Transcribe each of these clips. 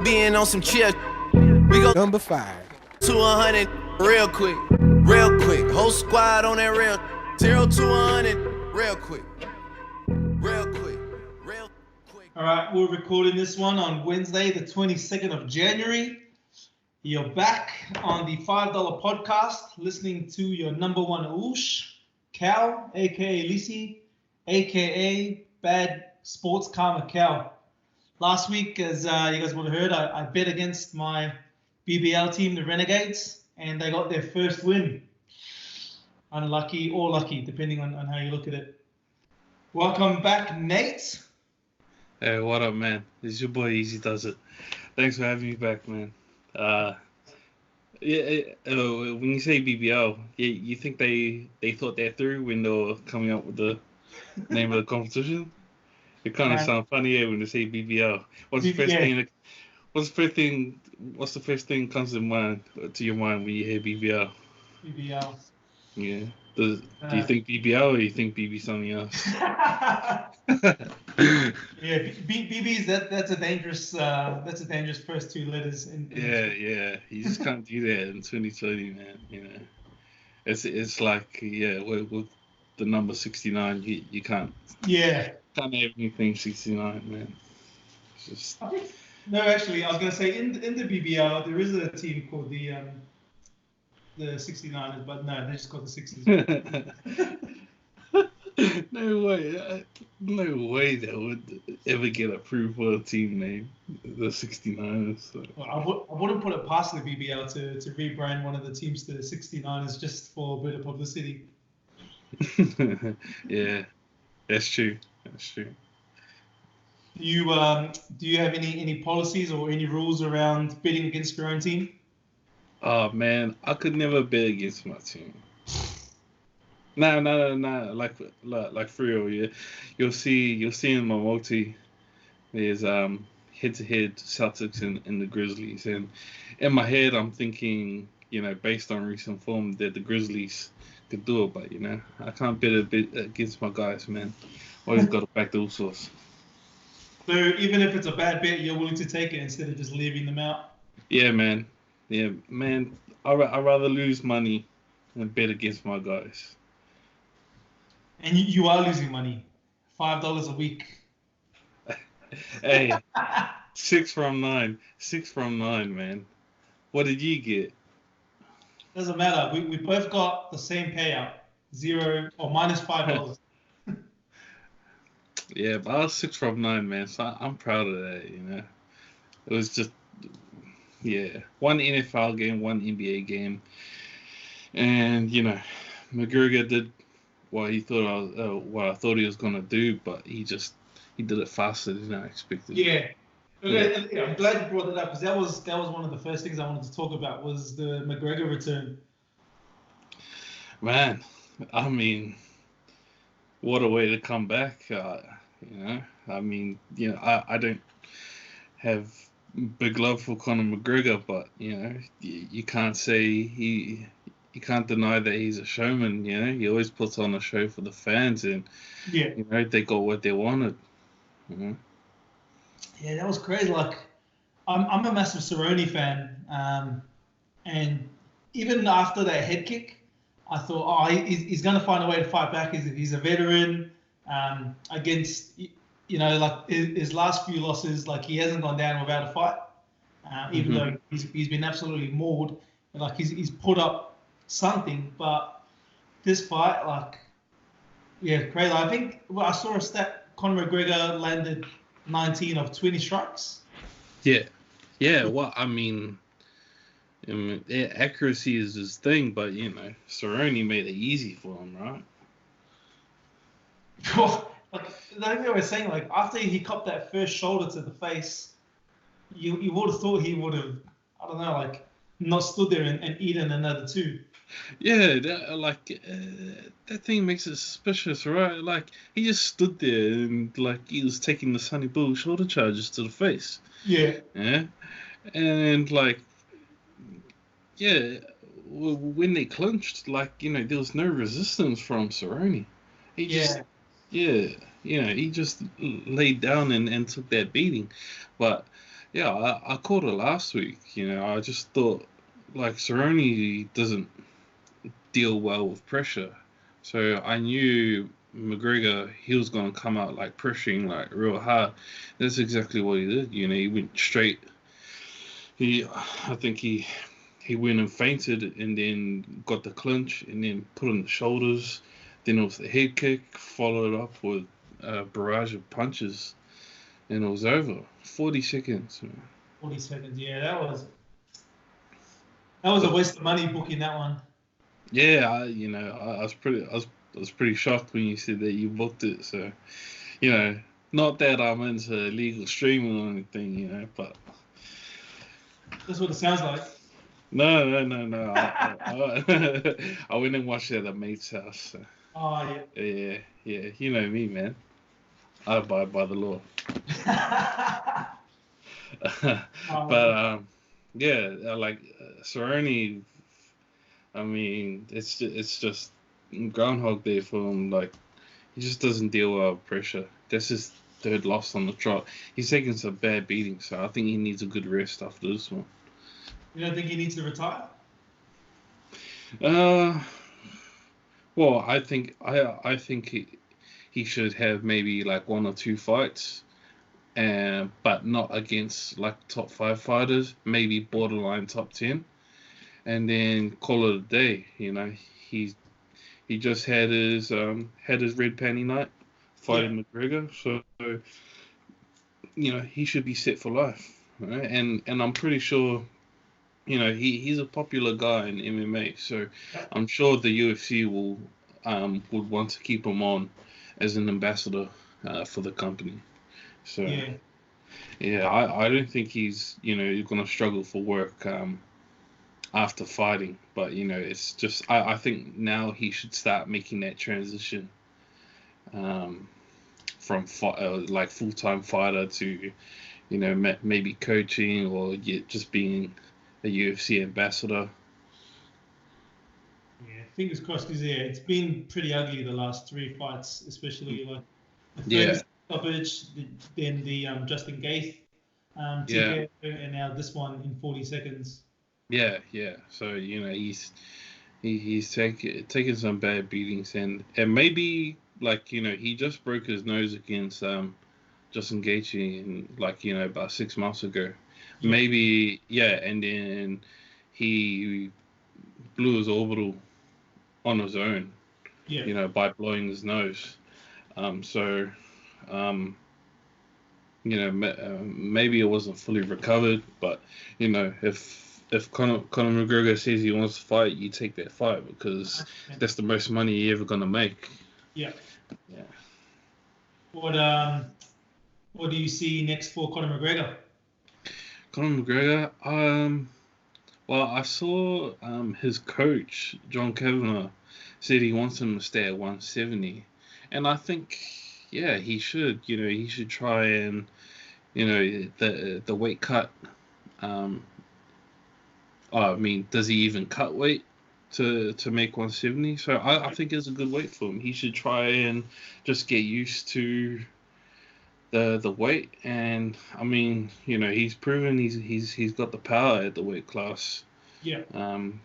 being on some chill. We go Number 5. to 100 real quick. Real quick. Whole squad on that real. 0 to 100 real quick. Real quick. Real quick. All right, we're recording this one on Wednesday, the 22nd of January. You're back on the $5 podcast, listening to your number one oosh, Cal, aka Lisi, aka Bad Sports Karma Cal. Last week, as you guys would have heard, I bet against my BBL team, the Renegades, and they got their first win. Unlucky or lucky, depending on how you look at it. Welcome back, Nate. Hey, what up, man? It's your boy Easy Does It. Thanks for having me back, man. When you say BBL, you think they thought that through when they were coming up with the name of the competition? It kind of sounds funny when they say BBL. What's the first thing comes to your mind when you hear BBL? BBL. Yeah. Do you think BBL or you think BB something else? Yeah, BB's that's a dangerous first two letters. Yeah. You just can't do that in 2020, man. You know, it's like with the number 69, you can't. Yeah. Can't have anything 69, man. It's just. No, actually, I was gonna say in the BBL there is a team called the 69ers, but no, they just called the 60s. No way that would ever get approved for a team name, the 69ers. So. Well, I wouldn't put it past the BBL to rebrand one of the teams to the 69ers just for a bit of publicity. Yeah, that's true. Do you have any policies or any rules around betting against your own team? Oh man, I could never bet against my team. No. Like for real, yeah. You'll see in my multi, there's head-to-head Celtics and the Grizzlies, and in my head I'm thinking, based on recent form, that the Grizzlies could do it, but I can't bet against my guys, man. Always got to back the all source. So even if it's a bad bet, you're willing to take it instead of just leaving them out? Yeah, man. I'd rather lose money than bet against my guys. And you are losing money. $5 a week. Hey, 6 from 9. 6 from 9, man. What did you get? Doesn't matter. We both got the same payout. $0 or -$5. Yeah, but I was 6 from 9, man. So I'm proud of that. It was just, one NFL game, one NBA game, and McGregor did what I thought he was gonna do, but he did it faster than I expected. Yeah. I'm glad you brought that up, because that was one of the first things I wanted to talk about was the McGregor return. Man, I mean, what a way to come back. I don't have big love for Conor McGregor, but you can't say you can't deny that he's a showman. He always puts on a show for the fans, and they got what they wanted. Yeah, that was crazy. Like, I'm a massive Cerrone fan, and even after that head kick, I thought, he's going to find a way to fight back. He's a veteran. Against, his last few losses, like, he hasn't gone down without a fight, even though he's been absolutely mauled. And, like, he's put up something, but this fight, crazy. I think I saw a stat. Conor McGregor landed 19 of 20 strikes. Yeah. Well, I mean, accuracy is his thing, but Cerrone made it easy for him, right? Like I was saying, like, after he copped that first shoulder to the face, you would have thought he would have, I don't know, like, not stood there and eaten another two. Yeah, that thing makes it suspicious, right? Like, he just stood there and, like, he was taking the Sonny Bull shoulder charges to the face. Yeah. Yeah. And, like, when they clinched, like, there was no resistance from Cerrone. He just he just laid down and took that beating. But Yeah, I called it last week. I just thought like Cerrone doesn't deal well with pressure, so I knew McGregor he was gonna come out like pressuring like real hard. That's exactly what he did. He went straight. I think he went and fainted and then got the clinch and then put on the shoulders. Then it was the head kick, followed up with a barrage of punches, and it was over. 40 seconds. Man. 40 seconds. Yeah, that was a waste of money booking that one. Yeah, I was pretty shocked when you said that you booked it. So, not that I'm into illegal streaming or anything, but That's what it sounds like. no. I went and watched it at a mate's house. So. Oh, Yeah. You know me, man. I abide by the law. yeah. But yeah, like Cerrone. I mean, it's just Groundhog Day for him. Like he just doesn't deal well with pressure. That's his third loss on the trot. He's taking some bad beatings, so I think he needs a good rest after this one. You don't think he needs to retire? Uh, well, I think he should have maybe like one or two fights, and but not against like top 5 fighters, maybe borderline top 10, and then call it a day. He he just had his red panty night fighting McGregor, so he should be set for life, right? And I'm pretty sure he's a popular guy in MMA, so I'm sure the UFC would want to keep him on as an ambassador for the company. So yeah, I don't think he's going to struggle for work after fighting, but it's just I think now he should start making that transition from like full-time fighter to maybe coaching or just being a UFC ambassador. Yeah, fingers crossed. Because it's been pretty ugly the last 3 fights, especially like the Yeah. first stoppage, then the Justin Gaethje TKO, and now this one in 40 seconds. Yeah. So he's taking some bad beatings, and maybe like he just broke his nose against Justin Gaethje in like about 6 months ago. Yeah. Maybe and then he blew his orbital on his own. Yeah. By blowing his nose. So maybe it wasn't fully recovered, but if Conor McGregor says he wants to fight, you take that fight because that's the most money you're ever gonna make. Yeah. Yeah. What do you see next for Conor McGregor? Conor McGregor. Well, I saw his coach John Kavanagh said he wants him to stay at 170, and I think he should. He should try and the weight cut. I mean, does he even cut weight to make 170? So I think it's a good weight for him. He should try and just get used to the weight, and I mean, he's proven he's got the power at the weight class. Yeah.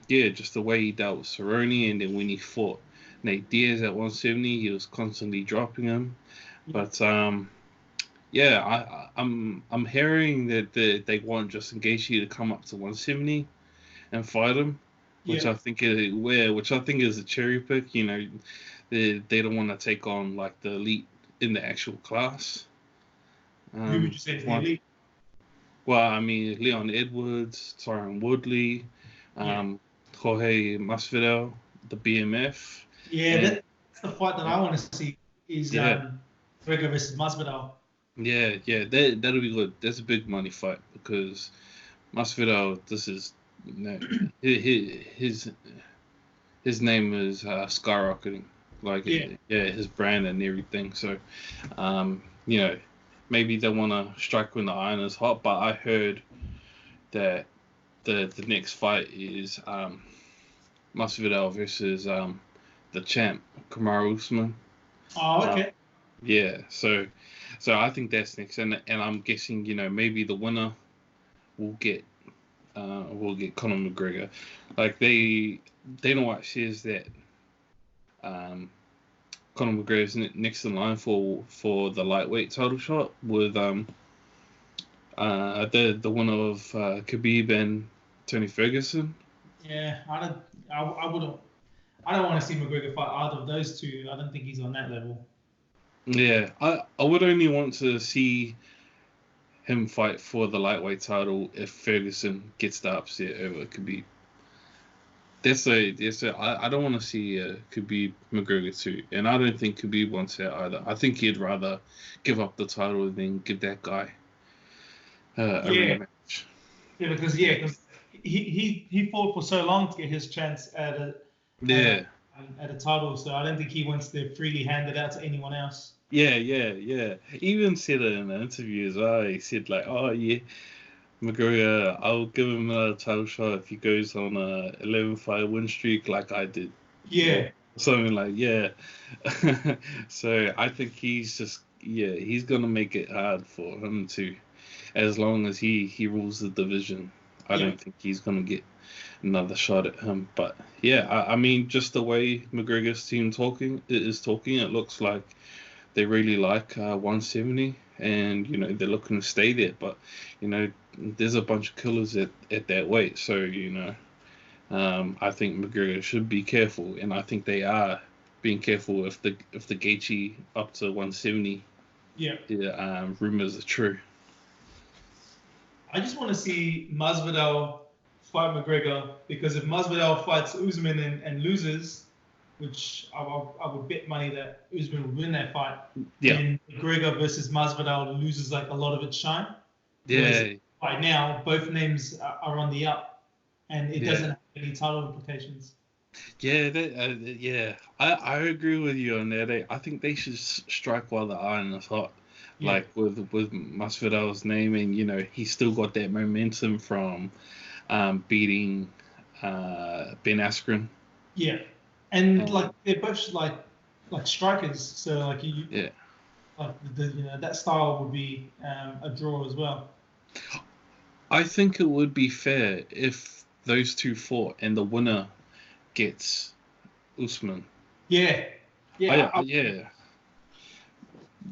Just the way he dealt with Cerrone, and then when he fought Nate Diaz at 170, he was constantly dropping him. But I'm hearing that they want Justin Gaethje to come up to 170 and fight him, which I think is a cherry pick. They don't want to take on like the elite in the actual class. Who would you say is the elite? Well, I mean, Leon Edwards, Tyron Woodley, Jorge Masvidal, the BMF. Yeah, that's the fight that I want to see is McGregor versus Masvidal. Yeah, that'll be good. That's a big money fight because Masvidal, this is his name is skyrocketing, like his brand and everything. So, maybe they want to strike when the iron is hot. But I heard that the next fight is Masvidal versus the champ Kamaru Usman. Oh, okay. So I think that's next, and I'm guessing maybe the winner will get Conor McGregor. Like Dana White says that Conor McGregor is next in line for the lightweight title shot with the winner of Khabib and Tony Ferguson. Yeah, I don't want to see McGregor fight either of those two. I don't think he's on that level. Yeah, I would only want to see him fight for the lightweight title if Ferguson gets the upset over Khabib. I don't want to see Khabib McGregor too, and I don't think Khabib wants that either. I think he'd rather give up the title than give that guy a rematch. Yeah, because he fought for so long to get his chance at a title, so I don't think he wants to freely hand it out to anyone else. Yeah. He even said it in an interview as well. He said like, "Oh yeah, McGregor, I'll give him a title shot if he goes on a 11-fight win streak like I did." Yeah. Something like So I think he's gonna make it hard for him to, as long as he rules the division. I don't think he's gonna get another shot at him. But yeah, I mean, just the way McGregor's team is talking, it looks like they really like 170, and they're looking to stay there. But there's a bunch of killers at that weight, so I think McGregor should be careful, and I think they are being careful if the Gaethje up to 170 rumors are true. I just want to see Masvidal fight McGregor, because if Masvidal fights Usman and loses, which I would bet money that Usman would win that fight, then McGregor versus Masvidal loses like a lot of its shine. Yeah. Right now, both names are on the up, and it doesn't have any title implications. Yeah, I agree with you on that. I think they should strike while the iron is hot. Yeah. Like with Masvidal's name, and he's still got that momentum from beating Ben Askren. Yeah, and like they're both like strikers, so like that style would be a draw as well. I think it would be fair if those two fought and the winner gets Usman. Yeah.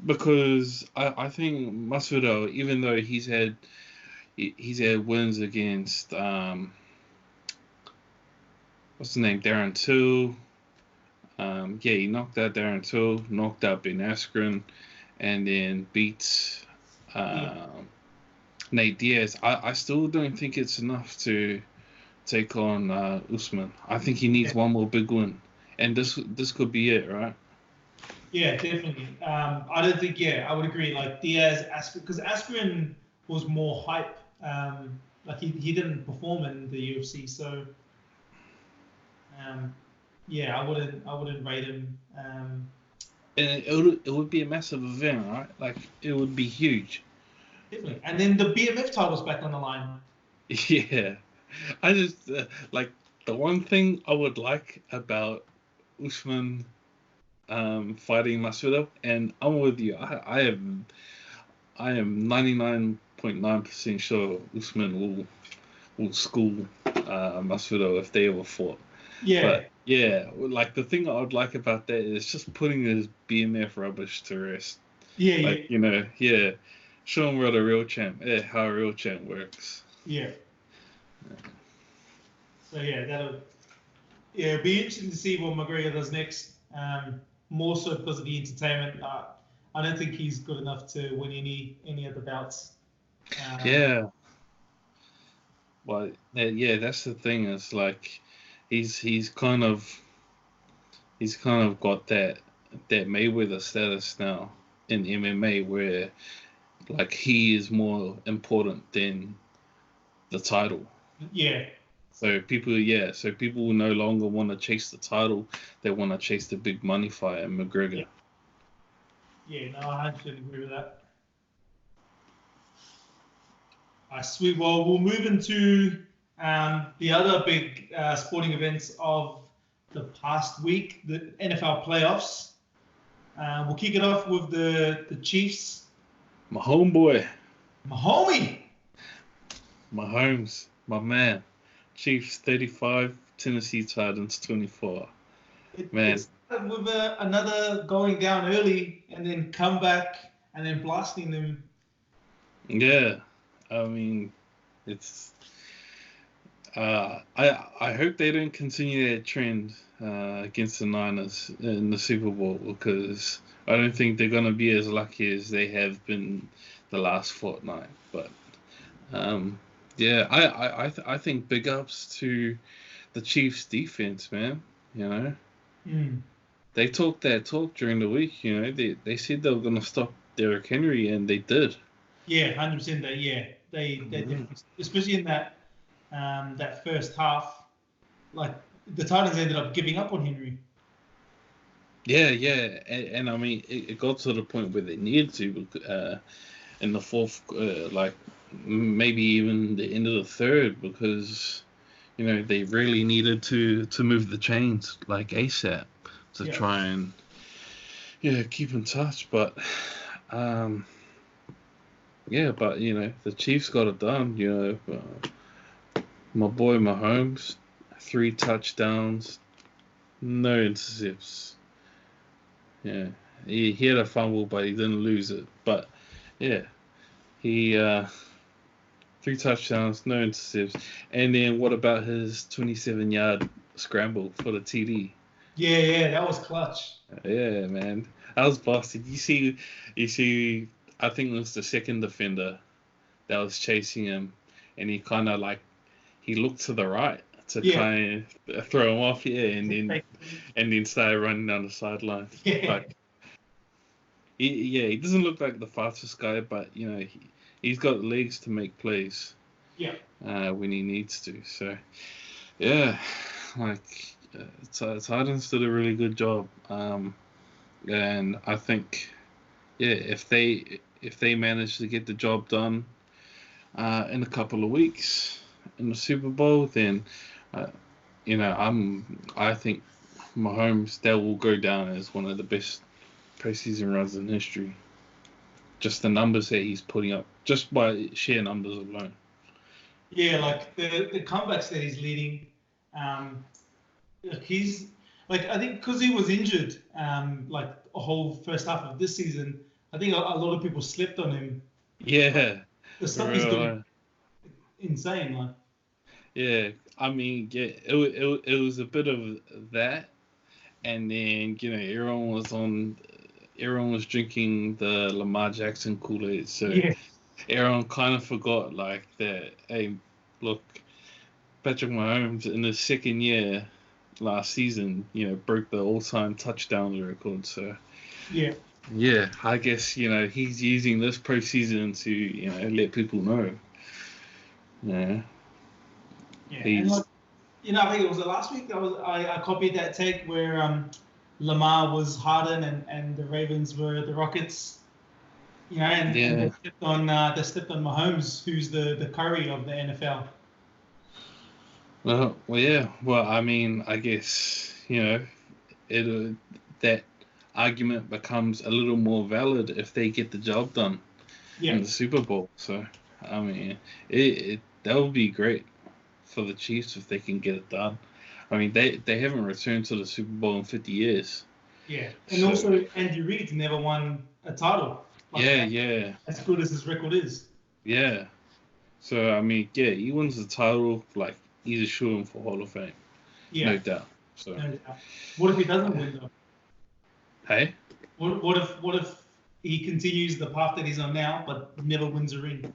Because I think Masvidal, even though he's had wins against what's his name, Darren Till. He knocked out Darren Till, knocked out Ben Askren, and then beat Nate Diaz. I still don't think it's enough to take on Usman. I think he needs one more big win, and this could be it, right? Yeah, definitely. I don't think. Yeah, I would agree. Like Diaz, Askren, because Askren was more hype. Like he didn't perform in the UFC, so I wouldn't rate him. And it would be a massive event, right? Like it would be huge. Definitely. And then the BMF title's back on the line. Yeah, I just like the one thing I would like about Usman fighting Masvidal, and I'm with you. I am 99.9% sure Usman will school Masvidal if they ever fought. Yeah. But yeah, like the thing I would like about that is just putting his BMF rubbish to rest. Yeah. Show him what a real champ, how a real champ works. Yeah. So it'll be interesting to see what McGregor does next. More so because of the entertainment. I don't think he's good enough to win any of the bouts. Well, that's the thing. It's like he's kind of got that Mayweather status now in MMA, where like he is more important than the title. Yeah. So people will no longer want to chase the title; they want to chase the big money fight, and McGregor. Yeah, no, I 100% agree with that. Sweet. Well, we'll move into the other big sporting events of the past week, the NFL playoffs. We'll kick it off with the Chiefs. My homeboy. My homie. Mahomes, my man. Chiefs 35, Tennessee Titans 24. Man. It started with another going down early and then come back and then blasting them. Yeah, I mean, it's. I hope they don't continue that trend against the Niners in the Super Bowl, because I don't think they're gonna be as lucky as they have been the last fortnight. But yeah, I think big ups to the Chiefs defense, man. You know, they talked that talk during the week. You know, they said they were gonna stop Derrick Henry, and they did. Yeah, 100%. They definitely, especially in that first half, like the Titans ended up giving up on Henry. Yeah, and I mean, it got to the point where they needed to in the fourth, like maybe even the end of the third, because you know they really needed to move the chains like ASAP to try and keep in touch. But but you know the Chiefs got it done. You know, my boy Mahomes, 3 touchdowns, no intercepts. Yeah, he had a fumble, but he didn't lose it. But yeah, he 3 touchdowns, no intercepts. And then what about his 27-yard scramble for the TD? Yeah, that was clutch. Yeah, man, that was busted. You see, I think it was the second defender that was chasing him, and he kind of like he looked to the right to kind of throw him off, and then started running down the sideline. Yeah. Like, he doesn't look like the fastest guy, but you know he's got legs to make plays. Yeah. When he needs to. So yeah, like Titans did a really good job. And I think if they manage to get the job done in a couple of weeks in the Super Bowl, then I think Mahomes, that will go down as one of the best postseason runs in history. Just the numbers that he's putting up, just by sheer numbers alone. Yeah, like the comebacks that he's leading, he's like, I think because he was injured, like a whole first half of this season, I think a lot of people slept on him. Yeah, the stuff he's doing, insane, like. Yeah, I mean, it was a bit of that, and then you know everyone was drinking the Lamar Jackson Kool-Aid, so everyone kind of forgot like that. Hey, look, Patrick Mahomes in his second year last season, you know, broke the all-time touchdown record. So yeah, I guess you know he's using this postseason to let people know. Yeah. Yeah, and like, I think it was the last week I copied that take where Lamar was Harden and the Ravens were the Rockets. And they stepped on Mahomes, who's the Curry of the NFL. Well, yeah. Well, I mean, I guess that argument becomes a little more valid if they get the job done in the Super Bowl. So, I mean, that would be great for the Chiefs if they can get it done. I mean, they haven't returned to the Super Bowl in 50 years. Yeah, and also Andy Reid never won a title. As good as his record is. Yeah. So, I mean, he wins the title, like, he's a shoo-in for Hall of Fame. Yeah. No doubt. So. No doubt. What if he doesn't win, though? Hey? What if he continues the path that he's on now, but never wins a ring?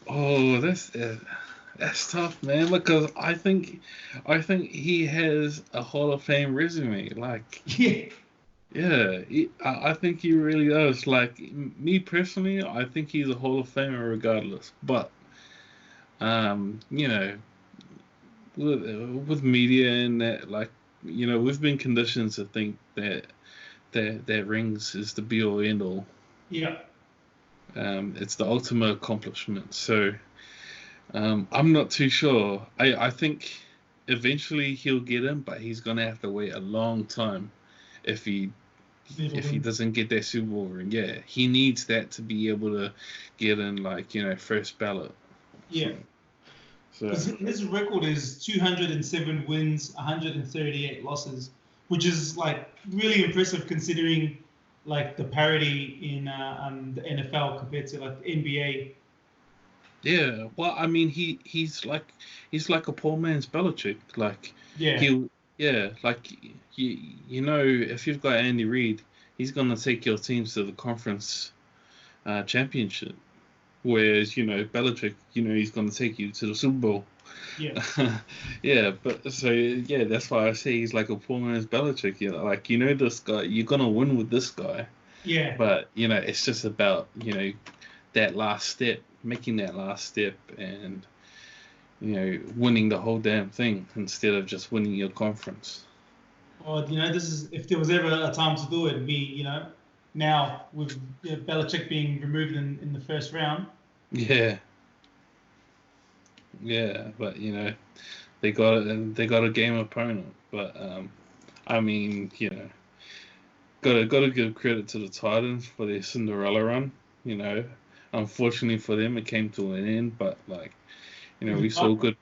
Oh, that's tough, man. Because I think he has a Hall of Fame resume. Like, I think he really does. Like, me personally, I think he's a Hall of Famer regardless. But, with media and that, like, we've been conditioned to think that rings is the be all end all. Yeah. It's the ultimate accomplishment. So. I'm not too sure. I think eventually he'll get him, but he's gonna have to wait a long time if he doesn't get that Super Bowl ring. Yeah, he needs that to be able to get in, like, first ballot Yeah. So Because his record is 207 wins, 138 losses, which is like really impressive considering like the parity in the NFL compared to like the NBA. yeah, well, I mean, he's like a poor man's Belichick. Like Yeah, he'll yeah, like you know, if you've got Andy Reid, he's gonna take your teams to the conference championship. Whereas Belichick, he's gonna take you to the Super Bowl. yeah, Yeah, but so yeah, that's why I say he's like a poor man's Belichick. Like this guy, you're gonna win with this guy, yeah. but it's just about that last step, making that last step, and winning the whole damn thing instead of just winning your conference. Or this is if there was ever a time to do it, it'd be now with Belichick being removed in the first round. Yeah, yeah, but they got a game opponent, but I mean gotta give credit to the Titans for their Cinderella run. You know, Unfortunately for them, it came to an end, but like we saw good.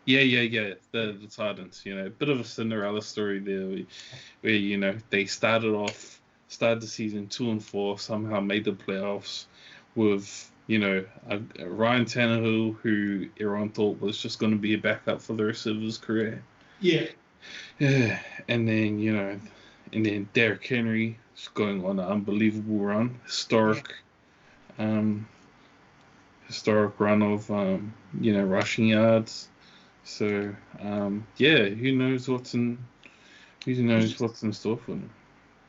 Yeah, yeah, yeah. The Titans, bit of a Cinderella story there, where they started the season 2-4, somehow made the playoffs with a Ryan Tannehill, who everyone thought was just going to be a backup for the rest of his career. Yeah. Yeah, and then Derrick Henry is going on an unbelievable run, um, historic run of rushing yards. So yeah, who knows what's in store for them.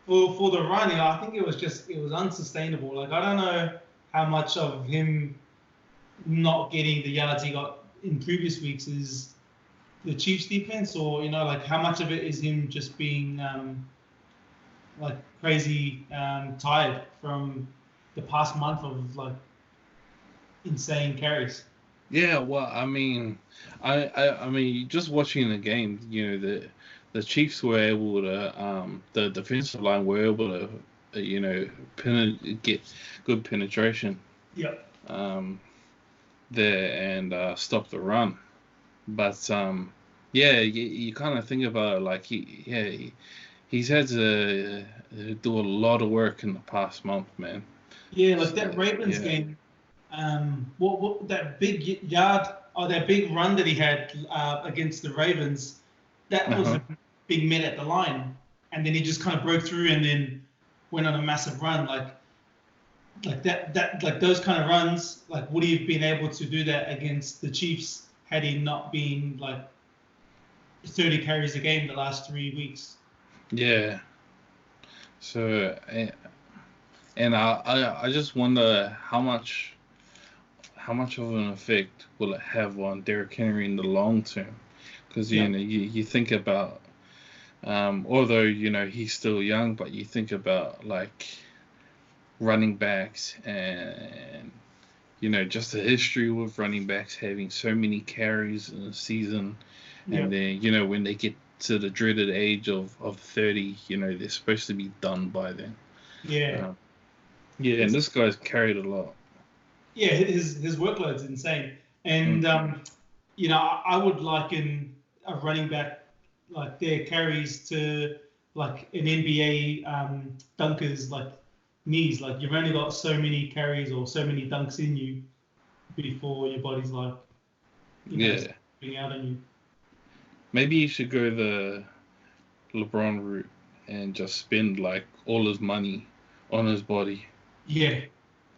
For the run, I think it was unsustainable. Like I don't know how much of him not getting the yards he got in previous weeks is the Chiefs defense, or like how much of it is him just being like crazy tired from the past month of like insane carries. Yeah, well, I mean, just watching the game, the Chiefs were able to, the defensive line were able to, get good penetration, Yeah. um, there and stop the run. But yeah, you kind of think about it like he's had to do a lot of work in the past month, man. Yeah, like So that Ravens yeah, game. What that big yard or that big run that he had against the Ravens, that was uh-huh. a big minute at the line, and then he just kind of broke through and then went on a massive run. Like that like those kind of runs, like would he have been able to do that against the Chiefs had he not been like 30 carries a game the last 3 weeks? Yeah. So and I just wonder how much of an effect will it have on Derrick Henry in the long term? Because Yeah, you think about although he's still young, but you think about like running backs and just the history with running backs having so many carries in a season, yeah, and then when they get to the dreaded age of 30, they're supposed to be done by then. yeah. Um, yeah, and It's this guy's carried a lot. yeah, his workload's insane, and Mm. I would liken a running back like their carries to like an NBA dunker's like knees. Like you've only got so many carries or so many dunks in you before your body's like Yeah, being out on you. maybe he should go the LeBron route and just spend like all his money on his body. Yeah,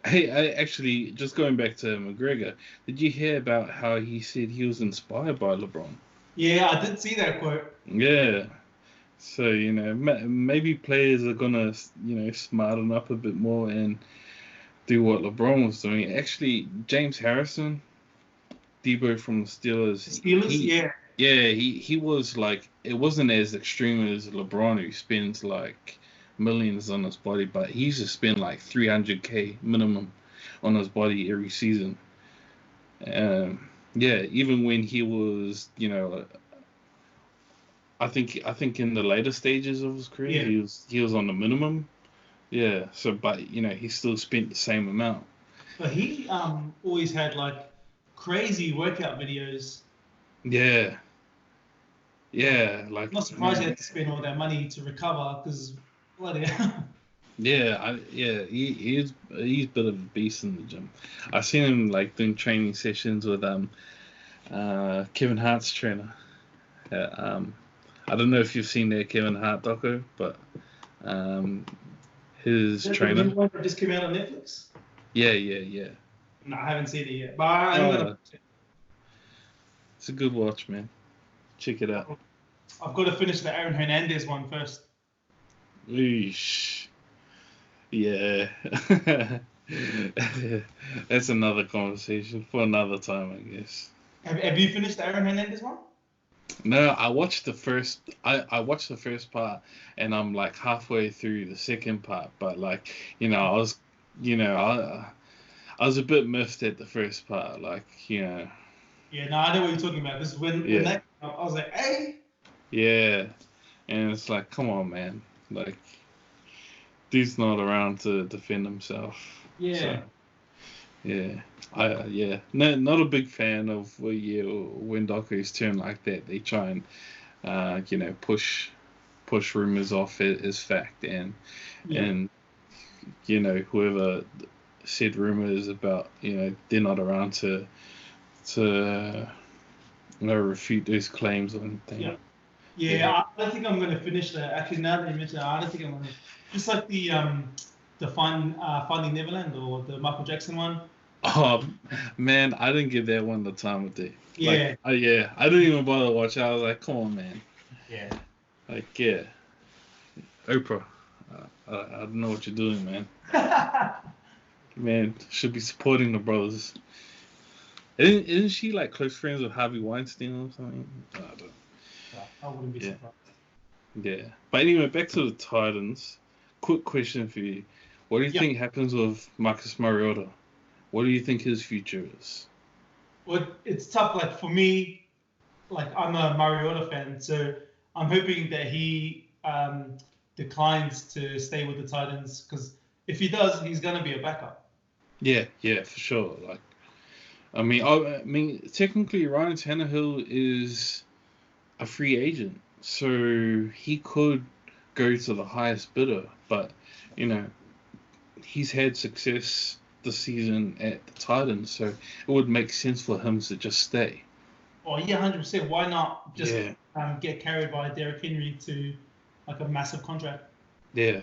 Hey, actually, just going back to McGregor, did you hear about how he said he was inspired by LeBron? yeah, I did see that quote. Yeah. So, maybe players are gonna, smarten up a bit more and do what LeBron was doing. Actually, James Harrison, Debo from the The Steelers, Steelers, yeah, he was like, it wasn't as extreme as LeBron, who spends like millions on his body, but he used to spend like 300K minimum on his body every season. Yeah, even when he was, I think in the later stages of his career, yeah. he was on the minimum. Yeah, so but he still spent the same amount. But he always had like crazy workout videos. Yeah. Yeah, like I'm not surprised he had to spend all that money to recover because bloody hell. he's a bit of a beast in the gym. I seen him like doing training sessions with Kevin Hart's trainer. I don't know if you've seen that Kevin Hart doco, but Is his that the trainer. new one that just came out on Netflix? Yeah. No, I haven't seen it yet, but I'm gonna. It's a good watch, man. Check it out. I've got to finish the Aaron Hernandez one first. Eesh. Yeah. That's another conversation for another time, I guess. Have you finished the Aaron Hernandez one? No, I watched the first. I watched the first part, and I'm like halfway through the second part. But like, I was, I was a bit miffed at the first part. Like, Yeah, no, I know what you're talking about. This is when that came up, I was like, hey. Yeah, and it's like, come on, man. Like, dude's not around to defend himself. Yeah. So, no, not a big fan of when docos turn like that. They try and push rumors off as fact, and whoever said rumors about they're not around to refute those claims or anything. Yeah, I don't think I'm going to finish that. Actually, now that you mention it, I don't think I'm going to. Just like the Finding Neverland or the Michael Jackson one. Oh man, I didn't give that one the time of day. Yeah. I didn't even bother watching. I was like, come on, man. Yeah. Like, yeah. Oprah, I don't know what you're doing, man. Man, should be supporting the brothers. Isn't she like close friends with Harvey Weinstein or something? I don't know. I wouldn't be surprised. Yeah. But anyway, back to the Titans. Quick question for you. What do you think happens with Marcus Mariota? What do you think his future is? Well, it's tough. Like for me, like I'm a Mariota fan, so I'm hoping that he declines to stay with the Titans, because if he does, he's gonna be a backup. Yeah, for sure. Like, I mean, technically Ryan Tannehill is a free agent, so he could go to the highest bidder, but he's had success this season at the Titans, so it would make sense for him to just stay. Oh yeah, 100%. Why not just get carried by Derrick Henry to like a massive contract? Yeah.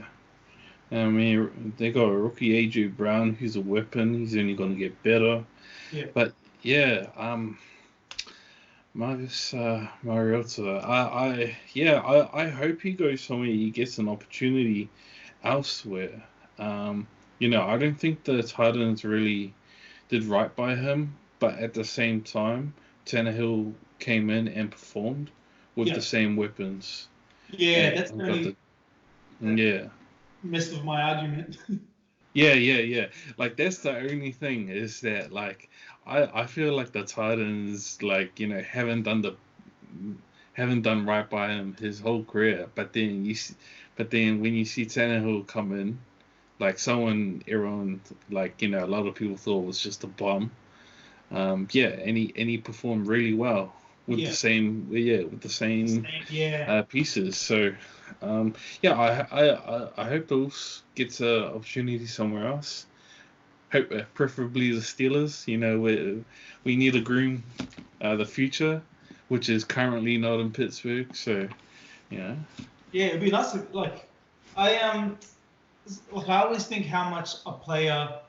I mean, they got a rookie AJ Brown who's a weapon. He's only going to get better. Yeah. But Marcus Mariota, I hope he goes somewhere. He gets an opportunity elsewhere. I don't think the Titans really did right by him, but at the same time, Tannehill came in and performed with the same weapons. Yeah, that's really messed with my argument. Yeah. Like, that's the only thing, is that like I feel like the Titans haven't done right by him his whole career. But then when you see Tannehill come in, like everyone a lot of people thought was just a bum. And he performed really well with the same pieces. So I hope those gets an opportunity somewhere else. Hope preferably the Steelers. We need to groom the future, which is currently not in Pittsburgh. So Yeah, it'd be nice to I always think how much a player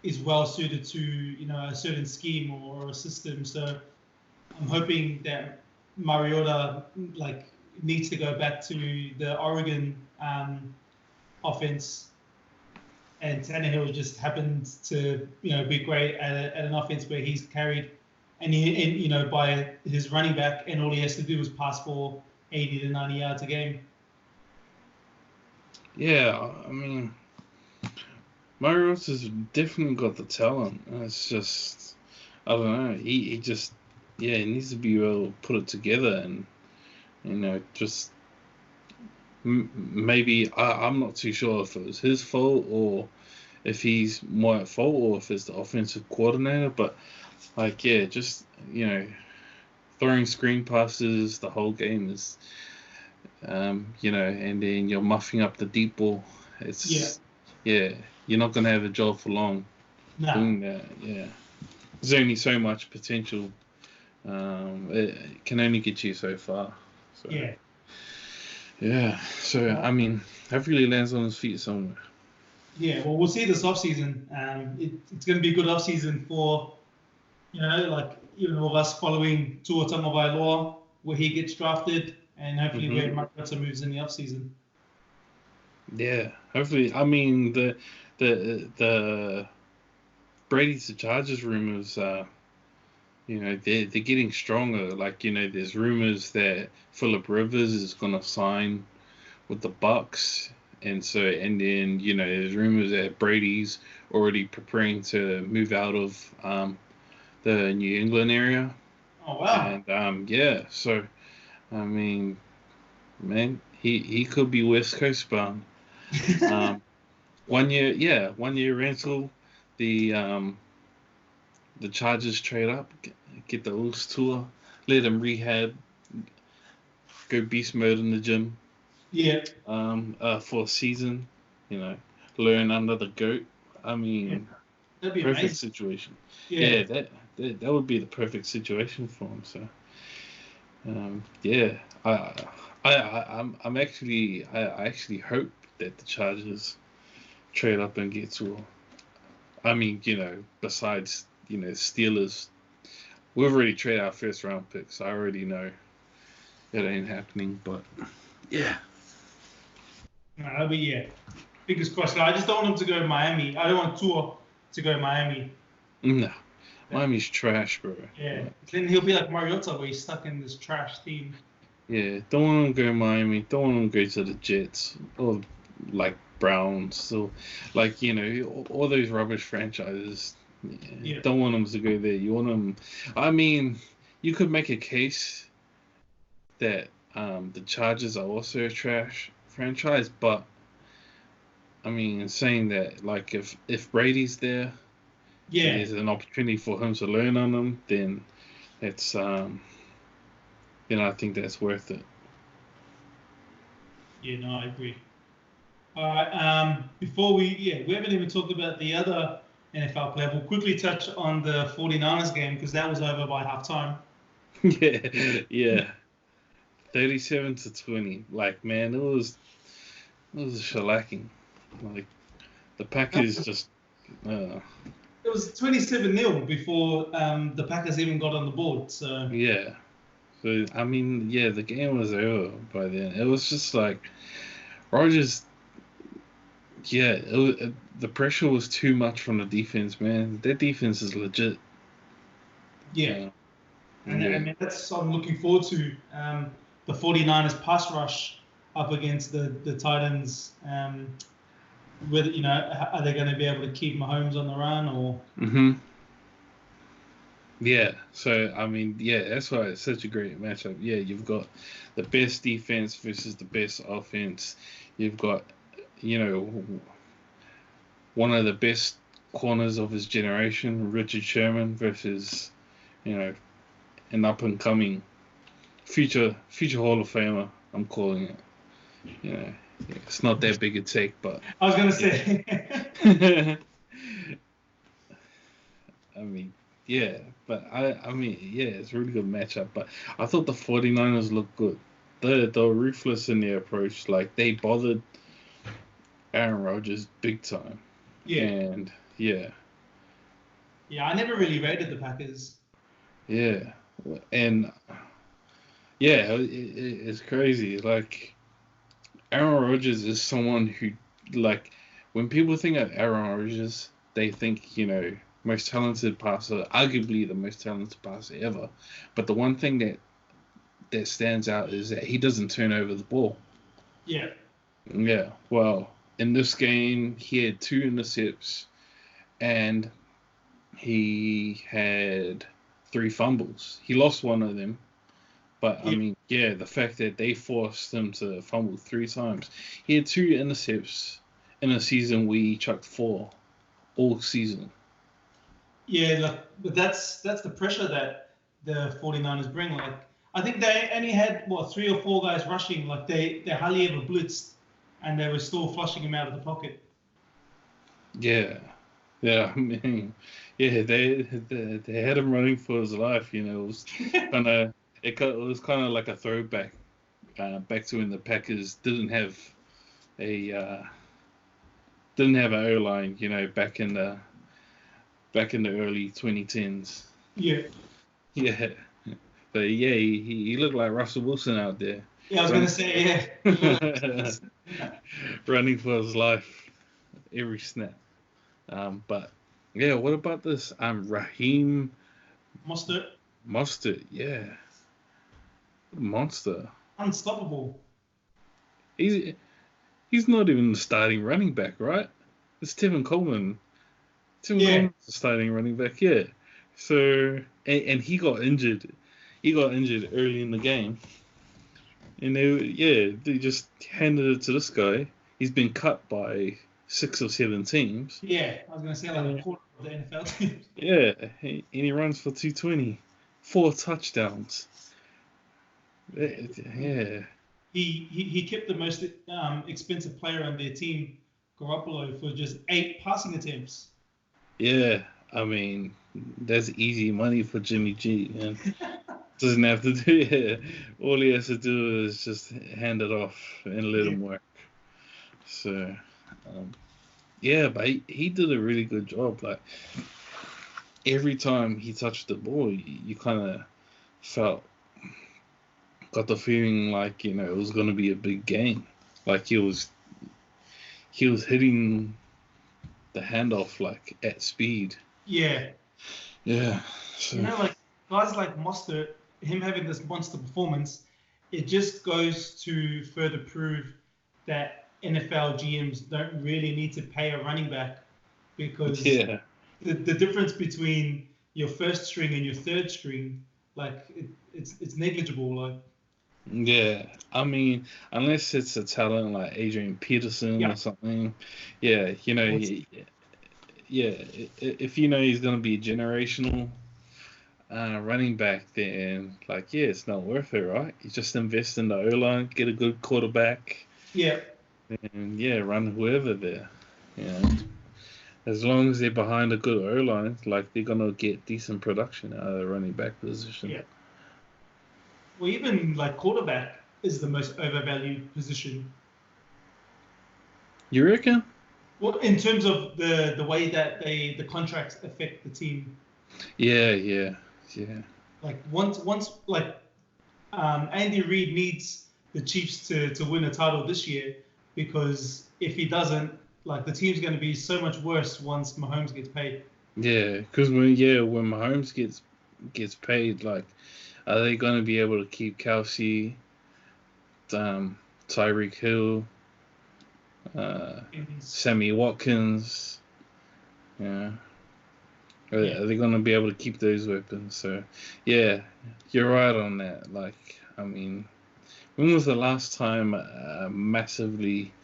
is well suited to a certain scheme or a system. So I'm hoping that Mariota needs to go back to the Oregon offense, and Tannehill just happens to be great at an offense where he's carried and by his running back, and all he has to do is pass for 80 to 90 yards a game. Yeah, I mean, Mariota's definitely got the talent. It's just, I don't know. He just, he needs to be able to put it together, and just maybe I'm not too sure if it was his fault or if he's more at fault or if it's the offensive coordinator. But like, yeah, just throwing screen passes the whole game is, and then you're muffing up the deep ball. It's yeah, you're not gonna have a job for long No. doing that. Yeah, there's only so much potential. It can only get you so far. So, Yeah. yeah. So I mean, hopefully he lands on his feet somewhere. Yeah. Well, we'll see this offseason. It's going to be a good offseason for, like even of us following Tua Tagovailoa, where he gets drafted, and hopefully where Mariota moves in the offseason. Yeah. Hopefully, I mean the Brady's to Chargers rumors. They're getting stronger. Like, there's rumors that Phillip Rivers is gonna sign with the Bucks, and then there's rumors that Brady's already preparing to move out of the New England area. Oh wow! And so I mean, man, he could be West Coast bound. 1 year rental. The Chargers trade up, get the Ulls tour, let him rehab, go beast mode in the gym. Yeah. For a season, learn under the goat. I mean, that'd be perfect amazing. situation. Yeah. That would be the perfect situation for him. So, yeah, I actually hope that the Chargers trade up and get to. I mean, besides Steelers, we've already traded our first round pick, so I already know it ain't happening. But yeah. No, that'll be biggest question. I just don't want him to go to Miami. I don't want Tua to go to Miami. No, Miami's trash, bro. Yeah, then he'll be like Mariota, where he's stuck in this trash team. Yeah, don't want him to go to Miami. Don't want him to go to the Jets or like Browns. So, like all those rubbish franchises. Yeah. Don't want him to go there. You want him. I mean, you could make a case that the Chargers are also a trash franchise, but I mean, saying that, like, if Brady's there, there's an opportunity for him to learn on them, then it's I think that's worth it. Yeah, no, I agree. All right. Before we haven't even talked about the other NFL player. We'll quickly touch on the 49ers game because that was over by halftime. Yeah. 37-20. Like, man, it was a shellacking. Like, the Packers just. It was 27-0 before the Packers even got on the board. So. Yeah. So I mean, the game was over by then. It was just like Rodgers. Yeah, the pressure was too much from the defense, man. Their defense is legit. Yeah. And I mean, that's what I'm looking forward to. The 49ers pass rush up against the Titans. Whether are they going to be able to keep Mahomes on the run or? Yeah. So I mean, that's why it's such a great matchup. Yeah, you've got the best defense versus the best offense. You've got, one of the best corners of his generation, Richard Sherman, versus, an up and coming future Hall of Famer. I'm calling it. It's not that big a take, but I was gonna say. I mean, but I mean, it's a really good matchup. But I thought the 49ers looked good. They're ruthless in their approach. Like, they bothered Aaron Rodgers big time. Yeah. And yeah, I never really rated the Packers. Yeah, and it's crazy. Like, Aaron Rodgers is someone who, like, when people think of Aaron Rodgers, they think, most talented passer, arguably the most talented passer ever. But the one thing that stands out is that he doesn't turn over the ball. Yeah. Yeah. Well, in this game, he had 2 intercepts, and he had 3 fumbles. He lost one of them. But, I mean, the fact that they forced him to fumble 3 times. He had 2 intercepts in a season where he chucked 4. all season. Yeah, but that's the pressure that the 49ers bring. Like, I think they only had, what, 3 or 4 guys rushing. Like, they hardly ever blitzed, and they were still flushing him out of the pocket. Yeah, yeah. I mean, yeah, they had him running for his life. It was kind of like a throwback back to when the Packers a uh, didn't have an O line. Back in the early 2010s. Yeah. Yeah, but yeah, he looked like Russell Wilson out there. Yeah, I was going to say, yeah. Running for his life every snap. But yeah, what about this? Raheem Mostert, yeah, monster. Unstoppable. He's he's not even the starting running back, right? It's Tevin Coleman. Coleman's the starting running back, yeah. So and he got injured. He got injured early in the game, and they just handed it to this guy. He's been cut by 6 or 7 teams. Yeah, I was going to say like a quarter of the NFL teams. Yeah, and he runs for 220, 4 touchdowns. Yeah. He kept the most expensive player on their team, Garoppolo, for just 8 passing attempts. Yeah, I mean, that's easy money for Jimmy G, man. Doesn't have to do it. All he has to do is just hand it off and let him work. So, yeah, but he did a really good job. Like, every time he touched the ball, you kind of got the feeling like, it was going to be a big game. Like, he was hitting the handoff, like, at speed. Yeah. Yeah. So. Like, guys like Mostert, him having this monster performance, it just goes to further prove that NFL GMs don't really need to pay a running back, because the difference between your first string and your third string, like, it's negligible. Like, yeah, I mean, unless it's a talent like Adrian Peterson or something, yeah, if he's going to be a generational running back, then it's not worth it, right? You just invest in the O-line, get a good quarterback, and run whoever there. As long as they're behind a good O-line, they're going to get decent production out of the running back position. Yeah. Well, even quarterback is the most overvalued position. You reckon? Well, in terms of the way that the contracts affect the team. Yeah. Once Andy Reid needs the Chiefs to win a title this year, because if he doesn't, the team's going to be so much worse once Mahomes gets paid. Yeah, because when Mahomes gets paid, are they going to be able to keep Kelsey, Tyreek Hill, Sammy Watkins? Yeah. Are they going to be able to keep those weapons? So, yeah, you're right on that. I mean, when was the last time a massively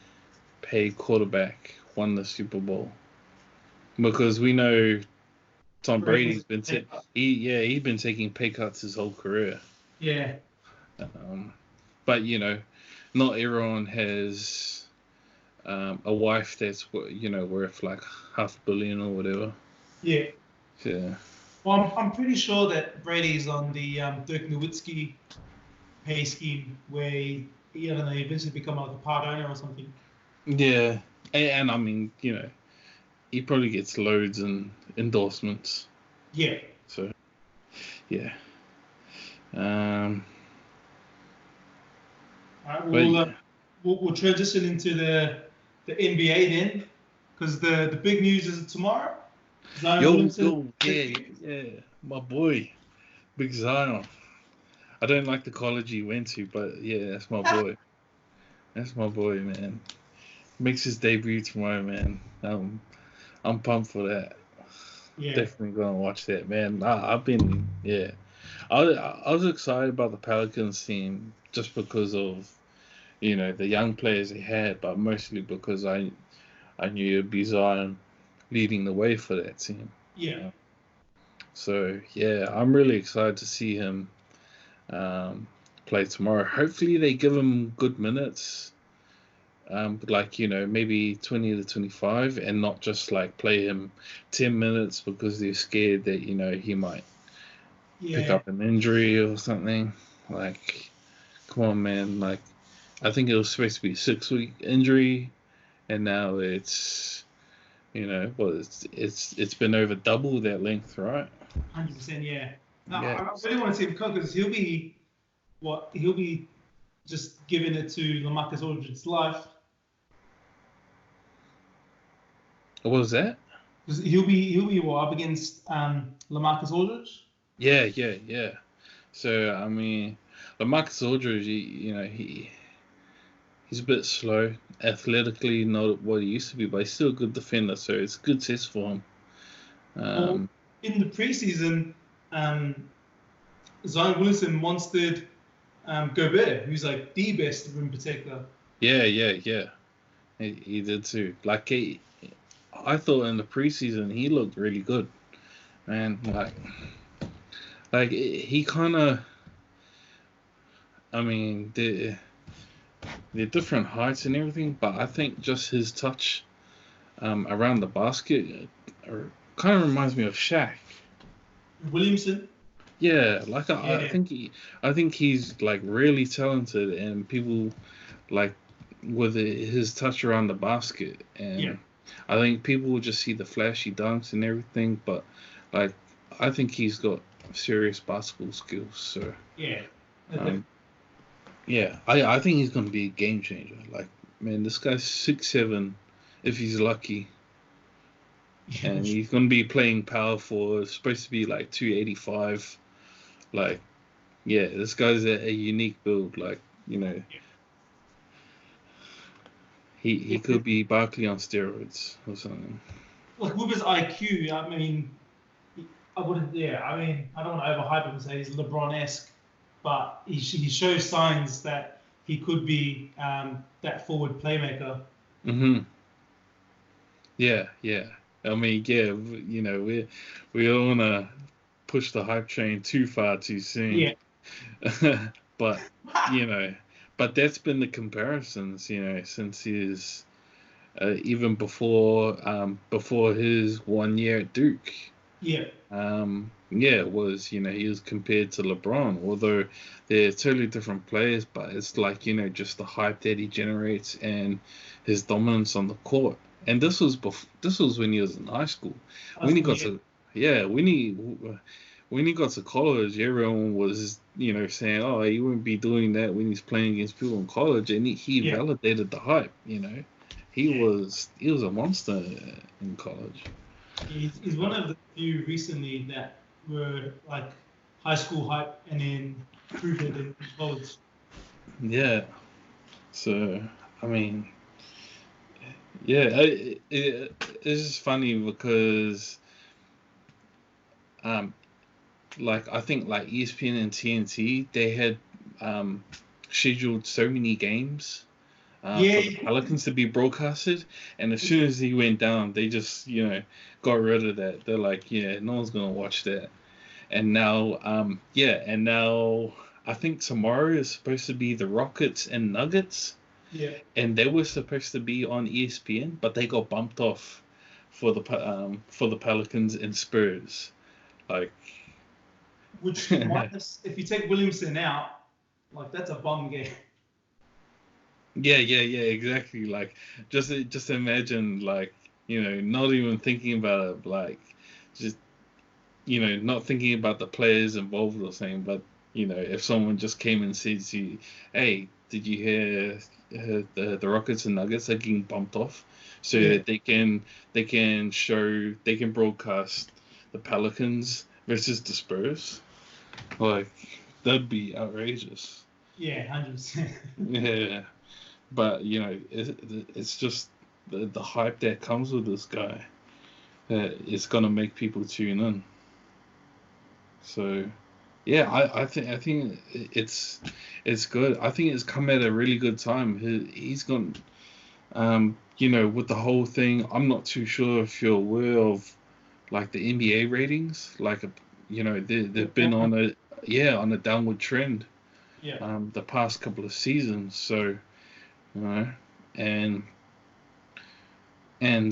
paid quarterback won the Super Bowl? Because we know Tom Brady's been he's been taking pay cuts his whole career. Yeah. But not everyone has a wife that's worth $500 million or whatever. Yeah. Yeah. Well, I'm pretty sure that Brady's on the Dirk Nowitzki pay scheme, where he eventually become a part owner or something. Yeah, and I mean, he probably gets loads and endorsements. Yeah. So, yeah. All right, we'll transition into the NBA then, because the big news is tomorrow. Yeah, my boy, Big Zion. I don't like the college he went to, but yeah, that's my boy. That's my boy, man. Makes his debut tomorrow, man. I'm pumped for that. Yeah. Definitely gonna watch that, man. I was excited about the Pelicans team just because of the young players they had, but mostly because I knew it'd be Zion. leading the way for that team. Yeah. So yeah, I'm really excited to see him play tomorrow. Hopefully they give him good minutes, like maybe 20 to 25, and not just like play him 10 minutes because they're scared that he might pick Yeah. up an injury or something. Like, come on, man! Like, I think it was supposed to be a 6-week injury, and now it's it's been over double that length, right? 100%. Yeah. No, Yeah. I really want to see him cook because he'll be just giving it to LaMarcus Aldridge's life. What was that? Because he'll be up against LaMarcus Aldridge. Yeah. So I mean, LaMarcus Aldridge, he's a bit slow, athletically not what he used to be, but he's still a good defender. So it's a good test for him. Well, in the preseason, Zion Williamson monstered Gobert, who's like the best rim protector. Yeah. He did too. Like I thought in the preseason he looked really good, man. Like he kind of. I mean, they're different heights and everything, but I think just his touch around the basket kind of reminds me of Shaq. Williamson. Yeah, like I think he's like really talented, and people like with his touch around the basket, and I think people will just see the flashy dunks and everything, but like I think he's got serious basketball skills. So I think he's gonna be a game changer. Like, man, this guy's 6'7", if he's lucky. And he's going to be playing power forward. It's supposed to be like 285. Like, yeah, this guy's a unique build. Like, he could be Barkley on steroids or something. Like with his IQ, I mean, I wouldn't. Yeah, I mean, I don't want to overhype him and say he's LeBron-esque, but he shows signs that he could be that forward playmaker. Yeah. I mean, yeah, we don't want to push the hype train too far too soon. Yeah. But but that's been the comparisons, since his even before his 1 year at Duke. Yeah. It was, he was compared to LeBron, although they're totally different players, but it's like, just the hype that he generates and his dominance on the court. And this was when he was in high school. When he got to college, everyone was, saying, oh, he wouldn't be doing that when he's playing against people in college, and he validated the hype, He was a monster in college. He's one of the few recently that were like high school hype and then proved it in college. Yeah. So, I mean, yeah, it's just funny because, like I think like ESPN and TNT, they had scheduled so many games for the Pelicans to be broadcasted, and as soon as he went down, they just got rid of that. They're like, yeah, no one's gonna watch that. And now, I think tomorrow is supposed to be the Rockets and Nuggets. Yeah. And they were supposed to be on ESPN, but they got bumped off for the Pelicans and Spurs. Like, which if you take Williamson out, like that's a bum game. Yeah, exactly. Like, just imagine, like, not even thinking about it, like, just, not thinking about the players involved or something, but, if someone just came and said to you, hey, did you hear the Rockets and Nuggets are getting bumped off so that they can broadcast the Pelicans versus the Spurs? Like, that'd be outrageous. Yeah, 100%. Yeah. But, it's just the hype that comes with this guy that it's going to make people tune in. So, yeah, I think it's good. I think it's come at a really good time. He's gone. With the whole thing, I'm not too sure if you're aware of like the NBA ratings. Like, they've been on a downward trend Yeah. the past couple of seasons. So, you know, and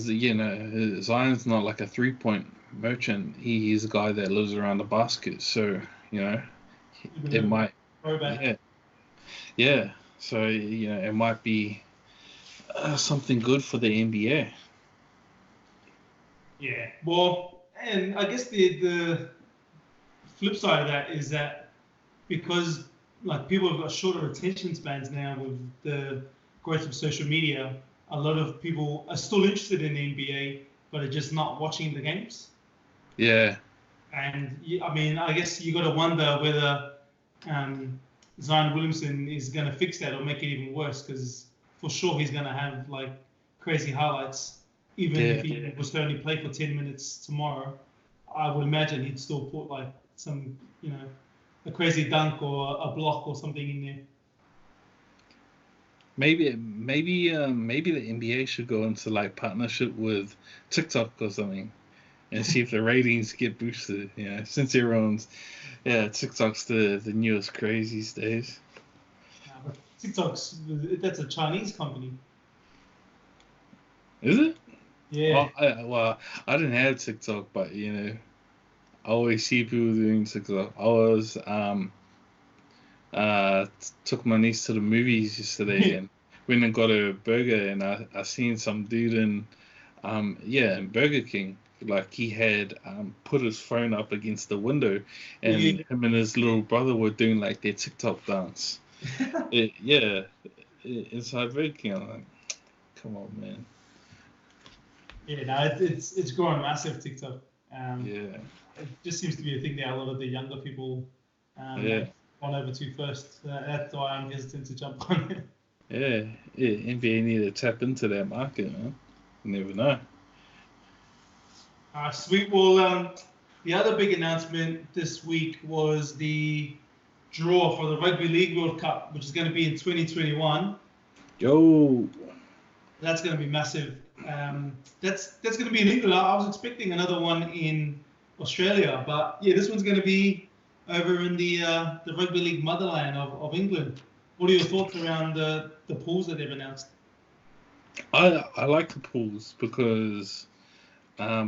Zion's not like a 3-point merchant. He's a guy that lives around the basket. So, you know, it might, Throwback. yeah, yeah. So, it might be something good for the NBA. Yeah. Well, and I guess the flip side of that is that because like people have got shorter attention spans now with the growth of social media, a lot of people are still interested in the NBA, but are just not watching the games. Yeah, And I mean, I guess you got to wonder whether um, Zion Williamson is going to fix that or make it even worse, because for sure he's going to have like crazy highlights, even if yeah. he was to only play for 10 minutes tomorrow. I would imagine he'd still put like some, a crazy dunk or a block or something in there. Maybe the NBA should go into like partnership with TikTok or something and see if the ratings get boosted. Since TikTok's the newest craze these days. But that's a Chinese company. Is it? Yeah. I didn't have TikTok, but I always see people doing TikTok. I was took my niece to the movies yesterday and went and got a burger, and I seen some dude in Burger King. Like he had put his phone up against the window, and him and his little brother were doing like their TikTok dance. Inside Burger King. I'm like, come on, man. Yeah, no, it's growing massive, TikTok. Yeah. It just seems to be a thing that a lot of the younger people gone over to first. That's why I'm hesitant to jump on it. Yeah, NBA need to tap into that market, man. You never know. Sweet. Well, the other big announcement this week was the draw for the Rugby League World Cup, which is going to be in 2021. Yo. That's going to be massive. That's going to be in England. I was expecting another one in Australia, but yeah, this one's going to be over in the Rugby League motherland of England. What are your thoughts around the pools that they've announced? I like the pools because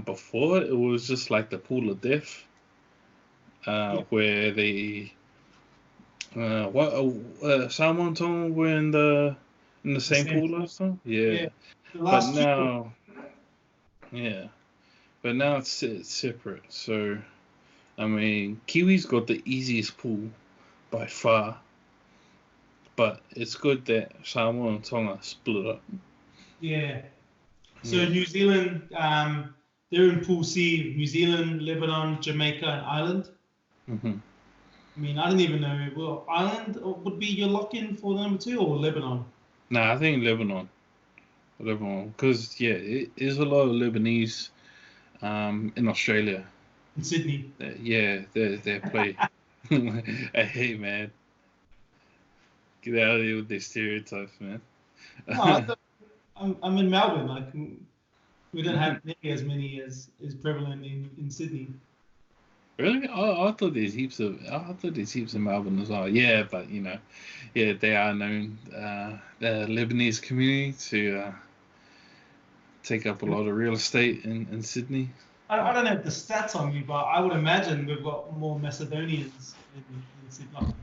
before it was just like the pool of death, where they Salmon Tong were in the same pool last time. Yeah. But now it's separate. So I mean, Kiwi's got the easiest pool by far, but it's good that Samoa and Tonga split up. Yeah. So New Zealand, they're in Pool C. New Zealand, Lebanon, Jamaica, and Ireland. Mm-hmm. I mean, I didn't even know. Well, Ireland would be your lock-in for number 2, or Lebanon? Nah, I think Lebanon, because it is a lot of Lebanese in Australia. In Sydney. They play. Hey man, get out of here with these stereotypes, man. No, I'm in Melbourne. Like we don't have nearly as many as is prevalent in Sydney. Really? I thought there's heaps in Melbourne as well. Yeah, but they are known the Lebanese community to take up a lot of real estate in Sydney. I don't have the stats on me, but I would imagine we've got more Macedonians in Sydney.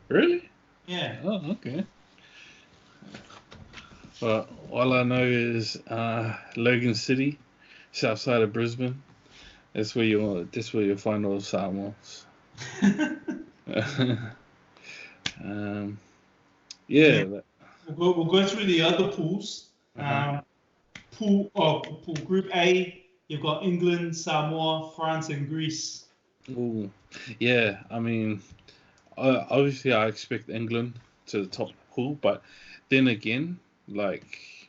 Really? Yeah. Oh, okay. Well, all I know is Logan City, south side of Brisbane. That's where you'll find all the Samoans. We'll go through the other pools. Pool Group A, you've got England, Samoa, France, and Greece. Ooh, yeah. I mean, obviously I expect England to the top pool, but then again, like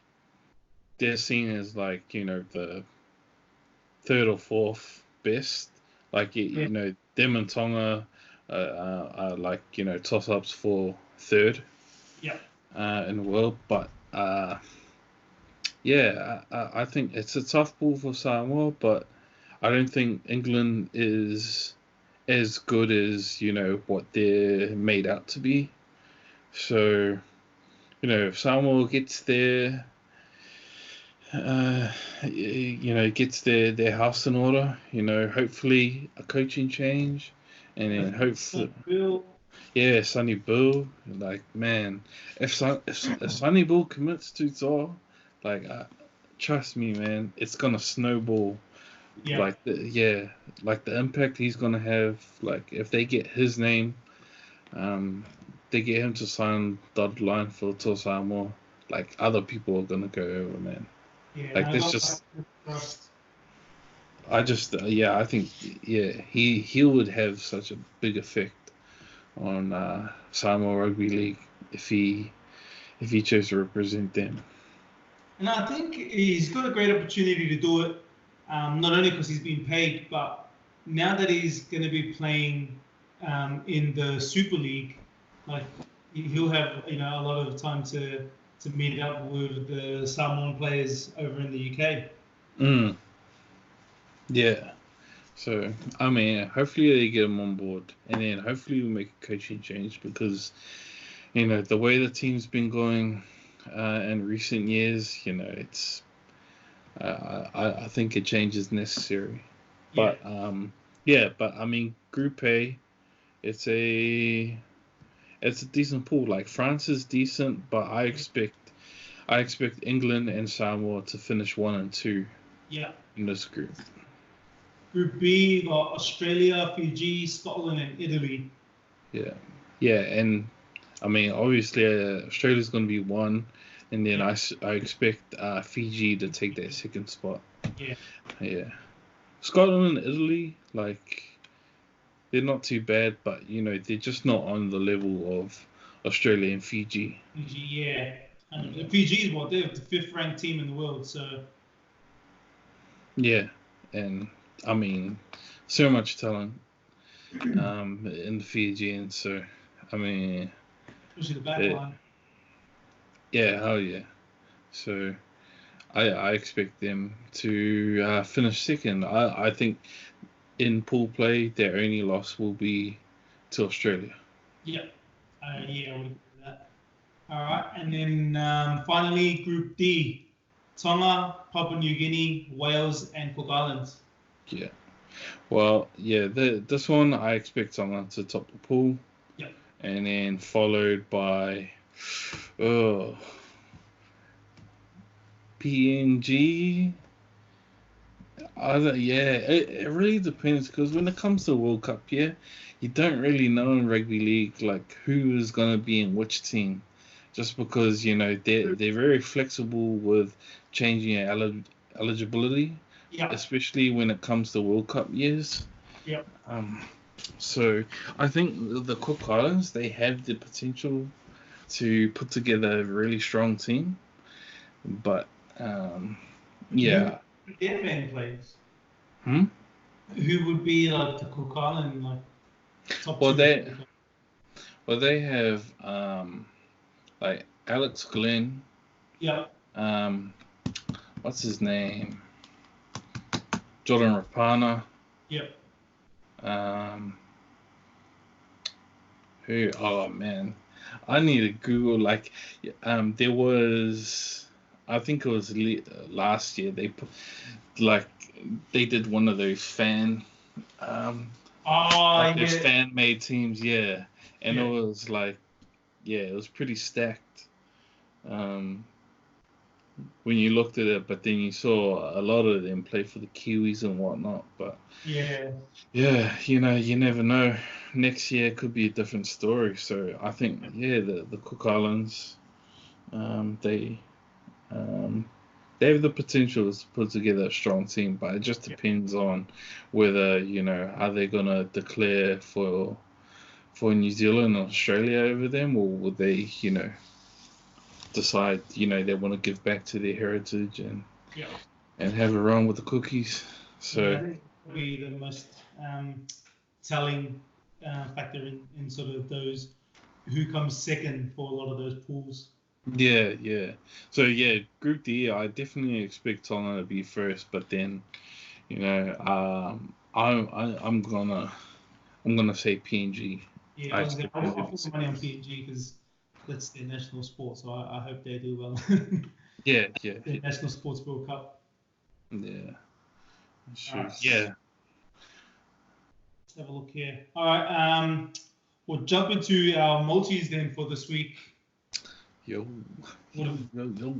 they're seen as like the third or fourth best. Like them and Tonga are like toss-ups for third. Yeah. In the world, but yeah, I think it's a tough pool for Samoa, but I don't think England is as good as, what they're made out to be. So, if Samoa gets gets their house in order, hopefully a coaching change, and then hopefully, Bill. yeah, Sonny Bill, like, man, if Sonny Bill commits to Thor, like, trust me, man, it's gonna snowball. Yeah. Like the impact he's gonna have. Like if they get his name, um, they get him to sign dotted line for Tour Samoa. Like other people are gonna go over, man. Yeah. Like No, this got just, trust. I just, yeah, I think, yeah, he would have such a big effect on Samoa Rugby League if he chose to represent them. And I think he's got a great opportunity to do it, not only because he's been paid, but now that he's going to be playing in the Super League, like he'll have a lot of time to meet up with the Samoan players over in the UK. Mm, yeah. So I mean, hopefully they get him on board, and then hopefully we make a coaching change because the way the team's been going in recent years, it's I think a change is necessary. Yeah, But yeah, but I mean, Group A, it's a it's a decent pool. Like France is decent, but I expect England and Samoa to finish 1 and 2 yeah. in this group. Group B got Australia, Fiji, Scotland, and Italy. Yeah, yeah, and I mean, obviously, Australia's going to be one, and then Yeah, I expect Fiji to take that second spot. yeah. Yeah, Scotland and Italy, like they're not too bad, but they're just not on the level of Australia and Fiji. Fiji, yeah. And Yeah, Fiji is what they're the fifth ranked team in the world, so yeah, and I mean, so much talent in the Fijians. So I mean, especially the back it, line. yeah, hell yeah. So I expect them to finish second. I think in pool play, their only loss will be to Australia. Yeah, yeah, I would agree with that. All right, and then finally, Group D: Tonga, Papua New Guinea, Wales, and Cook Islands. Yeah. Well, yeah, this one I expect someone to top the pool, Yeah, and then followed by oh, PNG. Yeah, it really depends because when it comes to World Cup, yeah, you don't really know in rugby league like who is gonna be in which team, just because they're very flexible with changing your eligibility, yeah, especially when it comes to World Cup years. yeah. Um, so I think the Cook Islands they have the potential to put together a really strong team, but Who yeah. their main players? Hmm? Who would be like the Cook Island top Well, two? they have like Alex Glenn, Yeah, um, what's his name? Jordan Rapana, yeah, um, who? Oh man, I need to Google. Like, there was, I think it was last year. They put like they did one of those um, oh like those yeah, fan made teams, yeah, and it yeah, was like, yeah, it was pretty stacked. Um, when you looked at it, but then you saw a lot of them play for the Kiwis and whatnot. But yeah. yeah, you never know. Next year could be a different story. So I think, yeah, the Cook Islands, they um, they have the potential to put together a strong team, but it just depends on whether are they gonna declare for New Zealand or Australia over them, or would they decide they want to give back to their heritage Yeah. and have a run with the cookies. Yeah, I So think that'll be the most telling factor in sort of those who comes second for a lot of those pools. Yeah, yeah. So yeah, Group D, I definitely expect Tottenham to be first, but then I'm gonna say PNG. Yeah, I I was gonna, expect them to I'll be put my money on second. PNG because that's their national sport, so I hope they do well. Yeah, yeah, The yeah, National Sports World Cup. yeah. That's All true. right, Yeah. let's have a look here. All right, we'll jump into our multis then for this week. Yo, What, yo, yo, yo.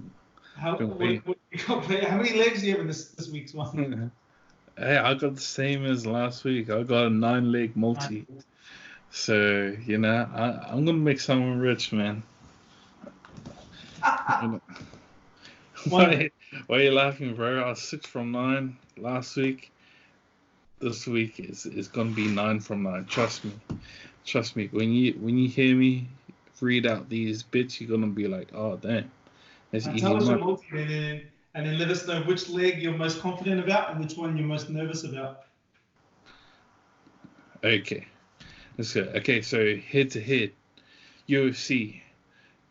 how, Been waiting. what you got play? How many legs do you have in this week's one? Hey, I got the same as last week. I got a 9-leg Nine. multi. So, I'm gonna make someone rich, man. You know, One. why are you laughing, bro? I was 6 from 9 last week. This week is gonna be 9 from 9. Trust me. Trust me. When you hear me read out these bits, you're gonna be like, oh damn, that's easy Tell us your money. multi and then let us know which leg you're most confident about and which one you're most nervous about. Okay. Let's go. Okay, so head to head, UFC,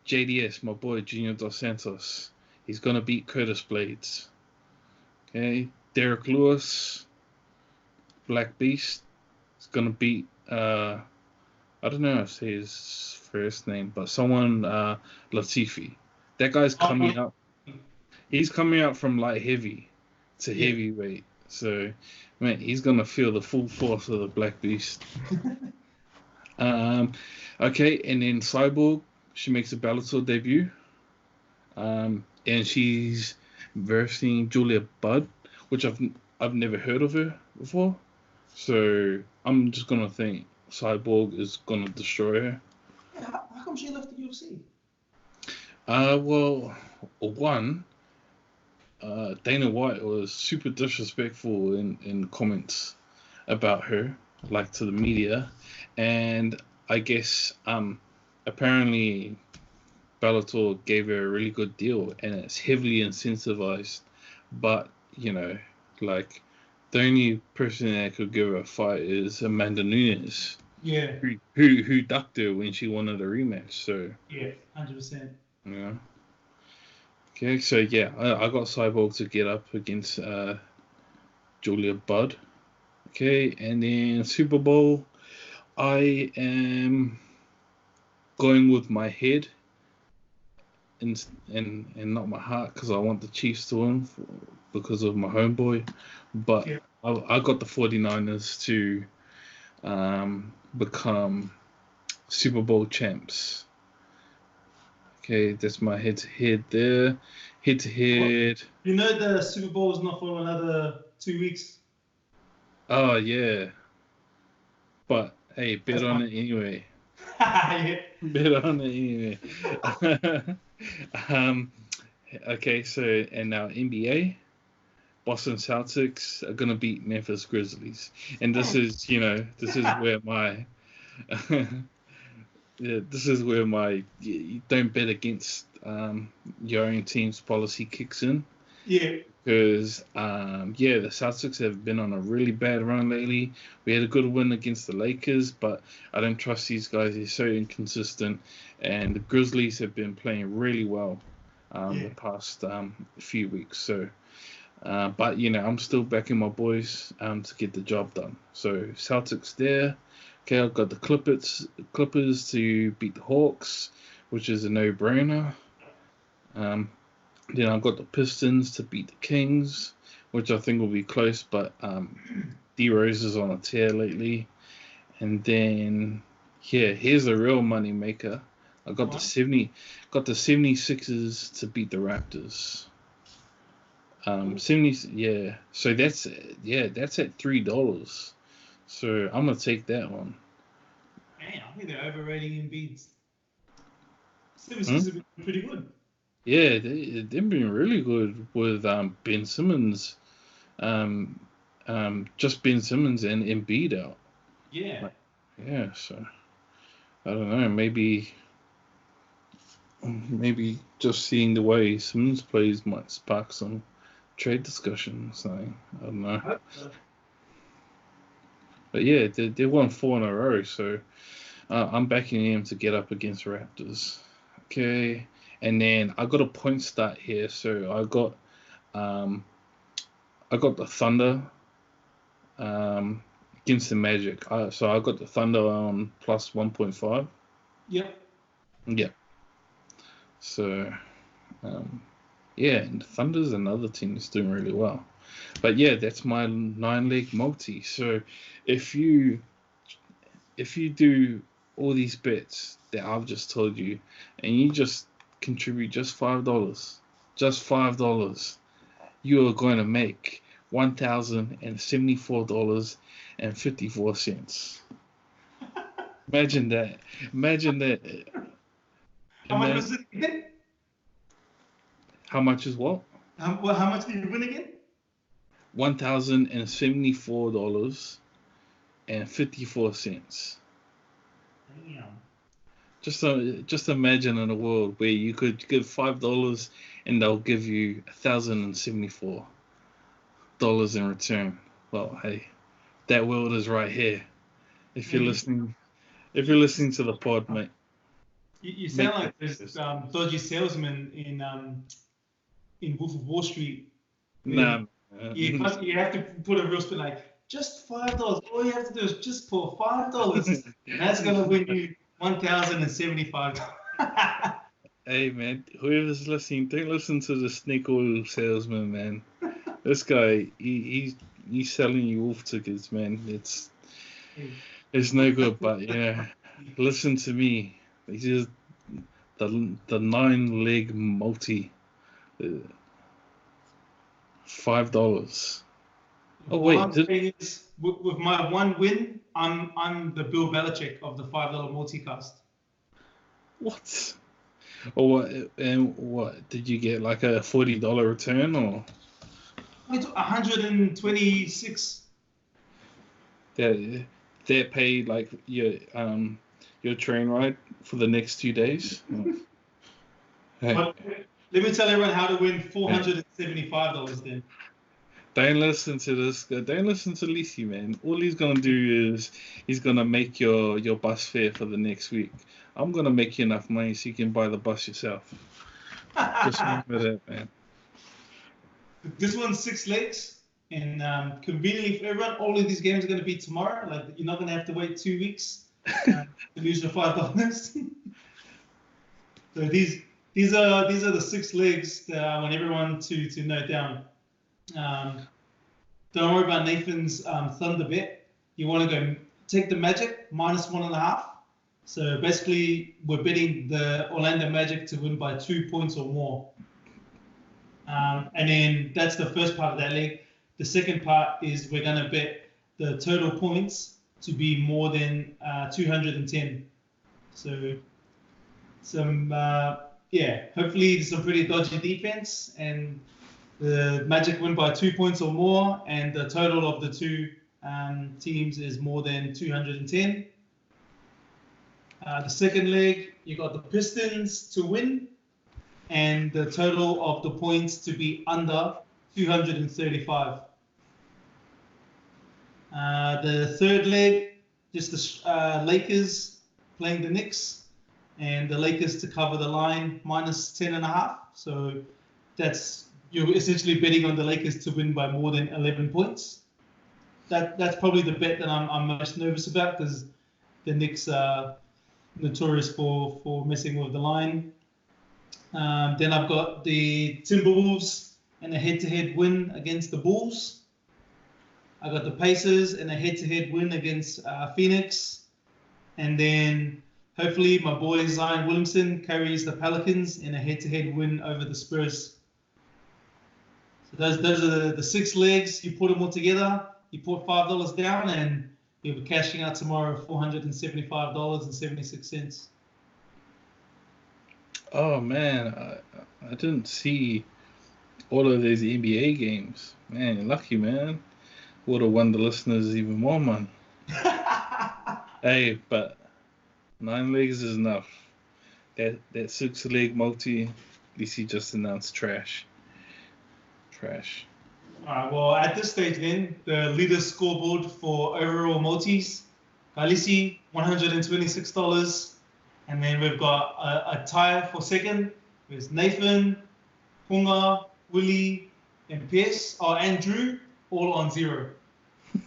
JDS, my boy Junior Dos Santos. He's gonna beat Curtis Blades. Okay, Derek Lewis, Black Beast. Is gonna beat I don't know how to say his first name, but someone Latifi. That guy's Oh, coming up. He's coming up from light heavy to yeah. heavyweight. So man, he's gonna feel the full force of the Black Beast. Um, okay, and then Cyborg, she makes a Bellator debut. And she's versing Julia Budd, which I've never heard of her before. So I'm just gonna think Cyborg is gonna destroy her. Yeah, how come she left the UFC? Well, one, Dana White was super disrespectful in comments about her, like to the media, and I guess apparently Bellator gave her a really good deal, and it's heavily incentivized. But like the only person that could give her a fight is Amanda Nunes, Yeah, who ducked her when she wanted a rematch. So yeah, 100%. yeah. Okay, so yeah, I got Cyborg to get up against Julia Budd. Okay, and then Super Bowl, I am going with my head and not my heart because I want the Chiefs to win because of my homeboy. But Yeah. I got the 49ers to become Super Bowl champs. Okay, that's my head to head there. Head to What? head. You know the Super Bowl is not for another 2 weeks. Oh, yeah. But hey, bet That's on my. it anyway. Yeah. Bet on it anyway. um, okay, so and now NBA. Boston Celtics are gonna beat Memphis Grizzlies, and this is where my yeah, this is where my you don't bet against your own team's policy kicks in Yeah. because the Celtics have been on a really bad run lately. We had a good win against the Lakers, but I don't trust these guys. They're so inconsistent, and the Grizzlies have been playing really well Yeah. the past few weeks. So. But I'm still backing my boys to get the job done. So Celtics there. Okay, I've got the Clippers to beat the Hawks, which is a no-brainer. Then I've got the Pistons to beat the Kings, which I think will be close, but D Rose is on a tear lately. And then here's a real money maker. I got What? the 76ers to beat the Raptors. 70, yeah. So that's at $3. So I'm gonna take that one. Man, I think they're overrating Embiid. Hmm? 76 have been pretty good. Yeah, they've been really good with Ben Simmons, um, just Ben Simmons and Embiid out. Yeah. Like, yeah, so I don't know. Maybe just seeing the way Simmons plays might spark some trade discussions. I don't know. I hope so. But yeah, they won 4 in a row, so I'm backing him to get up against Raptors. Okay, And then I got a point start here, so I got the Thunder against the Magic. So I got the Thunder on plus 1.5. Yep. Yeah. So, yeah, and Thunder's another team that's doing really well. But yeah, that's my 9-leg multi. So if you do all these bets that I've just told you, and you just contribute just $5, you are going to make $1,074.54. Imagine that. Imagine that. How much was it again? How much is what? How much did you win again? $1,074.54. Damn. Just imagine in a world where you could give $5 and they'll give you $1,074 in return. Well, hey, that world is right here. If you're listening to the pod, mate. You sound like this dodgy salesman in Wolf of Wall Street. Nah. You have to put a real spin like just $5. All you have to do is just put $5, and that's gonna win you $1,075. Hey man, whoever's listening, don't listen to the snake oil salesman, man. This guy, he's selling you wolf tickets, man. It's no good, but listen to me. This is the 9-leg multi. $5. Oh wait, with my one win, I'm the Bill Belichick of the $5 multicast. what? Or what? Did you get like a $40 return or? It's 126. That paid like your train ride for the next 2 days. Hey. But let me tell everyone how to win $475 then. Don't listen to this guy. Don't listen to Lisi, man. All he's gonna do is he's gonna make your bus fare for the next week. I'm gonna make you enough money so you can buy the bus yourself. Just remember that, man. This one's 6 legs, and conveniently for everyone, all of these games are going to be tomorrow. Like you're not going to have to wait 2 weeks to lose your $5. So these are the 6 legs that I want everyone to note down. Don't worry about Nathan's Thunder bet. You want to go take the Magic minus 1.5. So basically, we're betting the Orlando Magic to win by 2 points or more. And then that's the first part of that leg. The second part is we're going to bet the total points to be more than 210. So hopefully there's some pretty dodgy defense and the Magic win by 2 points or more, and the total of the two teams is more than 210. The second leg, you got the Pistons to win, and the total of the points to be under 235. The third leg, just the Lakers playing the Knicks, and the Lakers to cover the line minus 10.5. So you're essentially betting on the Lakers to win by more than 11 points. That's probably the bet that I'm most nervous about, because the Knicks are notorious for messing with the line. Then I've got the Timberwolves and a head-to-head win against the Bulls. I got the Pacers and a head-to-head win against Phoenix. And then hopefully my boy Zion Williamson carries the Pelicans in a head-to-head win over the Spurs. So those are the 6 legs. You put them all together, you put $5 down, and you'll be cashing out tomorrow $475.76. Oh man, I didn't see all of these NBA games. Man, you're lucky, man. Would have won the listeners even more money. Hey, but 9 legs is enough. That 6-leg multi, DC just announced trash. Trash. All right, well, at this stage then, the leader scoreboard for overall multis, Galisi, $126. And then we've got a tie for second There's Nathan, Punga, Willie, and Pierce, and Drew, all on 0.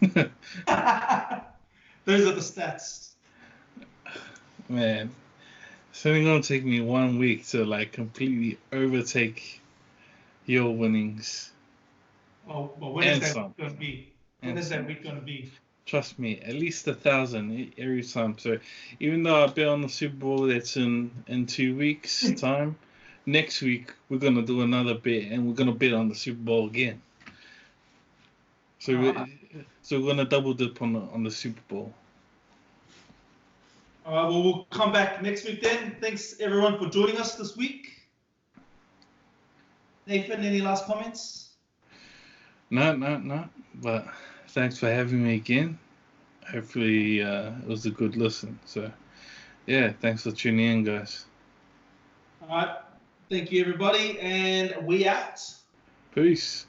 Those are the stats. Man, it's only gonna take me 1 week to like completely overtake your winnings. Well, when And is that some. going to be? When is that week going to be? Trust me, at least 1,000 every time. So even though I bet on the Super Bowl that's in 2 weeks' time, next week we're gonna do another bet and we're gonna bet on the Super Bowl again. So we're gonna double dip on the Super Bowl. All right, well, we'll come back next week then. Thanks, everyone, for joining us this week. Nathan, any last comments? No. But thanks for having me again. Hopefully it was a good listen. So, yeah, thanks for tuning in, guys. All right. Thank you, everybody. And we out. Peace.